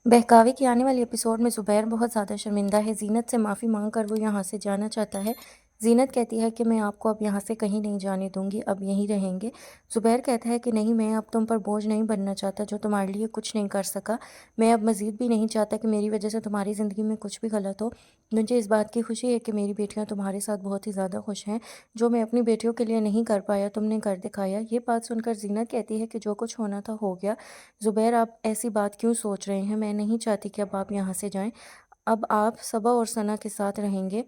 बहकावे की आने वाली एपिसोड में ज़ुबैर बहुत ज़्यादा शर्मिंदा है। ज़ीनत से माफ़ी मांग कर वो यहाँ से जाना चाहता है। ज़ीनत कहती है कि मैं आपको अब यहाँ से कहीं नहीं जाने दूँगी, अब यहीं रहेंगे। ज़ुबैर कहता है कि नहीं, मैं अब तुम पर बोझ नहीं बनना चाहता जो तुम्हारे लिए कुछ नहीं कर सका। मैं अब मज़ीद भी नहीं चाहता कि मेरी वजह से तुम्हारी ज़िंदगी में कुछ भी गलत हो। मुझे इस बात की खुशी है कि मेरी बेटियाँ तुम्हारे साथ बहुत ही ज़्यादा खुश हैं। जो मैं अपनी बेटियों के लिए नहीं कर पाया, तुमने कर दिखाया। ये बात सुनकर ज़ीनत कहती है कि जो कुछ होना था हो गया। ज़ुबैर, आप ऐसी बात क्यों सोच रहे हैं? मैं नहीं चाहती कि अब आप यहाँ से जाएँ। अब आप सबा और सना के साथ रहेंगे।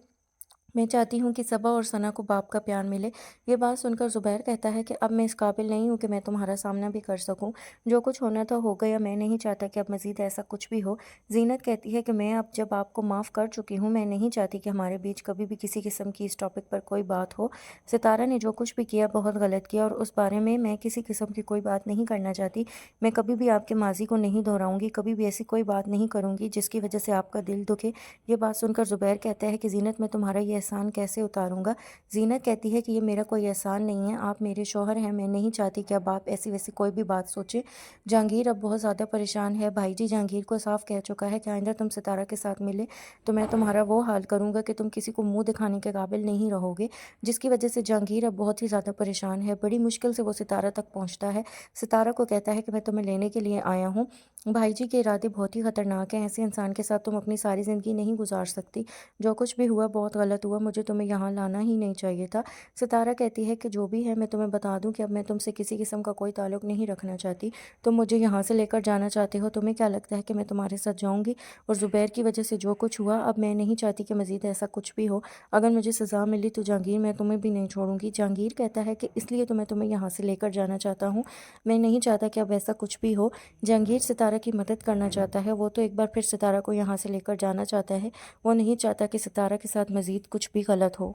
मैं चाहती हूँ कि सबा और सना को बाप का प्यार मिले। ये बात सुनकर ज़ुबैर कहता है कि अब मैं इस काबिल नहीं हूँ कि मैं तुम्हारा सामना भी कर सकूँ। जो कुछ होना था हो गया, मैं नहीं चाहता कि अब मज़ीद ऐसा कुछ भी हो। ज़ीनत कहती है कि मैं अब जब आपको माफ़ कर चुकी हूँ, मैं नहीं चाहती कि हमारे बीच कभी भी किसी किस्म की इस टॉपिक पर कोई बात हो। सितारा ने जो कुछ भी किया बहुत गलत किया और उस बारे में मैं किसी किस्म की कोई बात नहीं करना चाहती। मैं कभी भी आपके माज़ी को नहीं दोहराऊँगी, कभी भी ऐसी कोई बात नहीं करूँगी जिसकी वजह से आपका दिल दुखे। ये बात सुनकर ज़ुबैर कहता है कि ज़ीनत, मैं तुम्हारा ये एहसान कैसे उतारूँगा? ज़ीनत कहती है कि ये मेरा कोई एहसान नहीं है, आप मेरे शौहर हैं, मैं नहीं चाहती कि अब आप ऐसी-वैसी कोई भी बात सोचें। जहांगीर अब बहुत ज़्यादा परेशान है। भाईजी जहांगीर को साफ कह चुका है कि आइंदा तुम सितारा के साथ मिले तो मैं तुम्हारा वो हाल करूँगा कि तुम किसी को मुँह दिखाने के काबिल नहीं रहोगे, जिसकी वजह से जहांगीर अब बहुत ही ज़्यादा परेशान है। बड़ी मुश्किल से वो सितारा तक पहुँचता है। सितारा को कहता है कि मैं तुम्हें लेने के लिए आया हूँ। भाईजी के इरादे बहुत ही ख़तरनाक हैं, ऐसे इंसान के साथ तुम अपनी सारी ज़िंदगी नहीं गुजार सकती। जो कुछ भी हुआ बहुत गलत हुआ, मुझे तुम्हें यहाँ लाना ही नहीं चाहिए था। सितारा कहती है कि जो भी है, मैं तुम्हें बता दूँ कि अब मैं तुमसे किसी किस्म का कोई ताल्लुक़ नहीं रखना चाहती। तुम मुझे यहाँ से लेकर जाना चाहते हो, तुम्हें क्या लगता है कि मैं तुम्हारे साथ जाऊँगी? और ज़ुबैर की वजह से जो कुछ हुआ, अब मैं नहीं चाहती कि मज़ीद ऐसा कुछ भी हो। अगर मुझे सज़ा मिली तो जहांगीर, मैं तुम्हें भी नहीं छोड़ूँगी। जहांगीर कहता है कि इसलिए तो मैं तुम्हें यहाँ से लेकर जाना चाहता हूँ। मैं नहीं चाहता कि अब ऐसा कुछ भी हो। जहांगीर सितारा की मदद करना चाहता है, वो तो एक बार फिर सितारा को यहाँ से लेकर जाना चाहता है। वो नहीं चाहता कि सितारा के साथ मज़ीद कुछ भी गलत हो।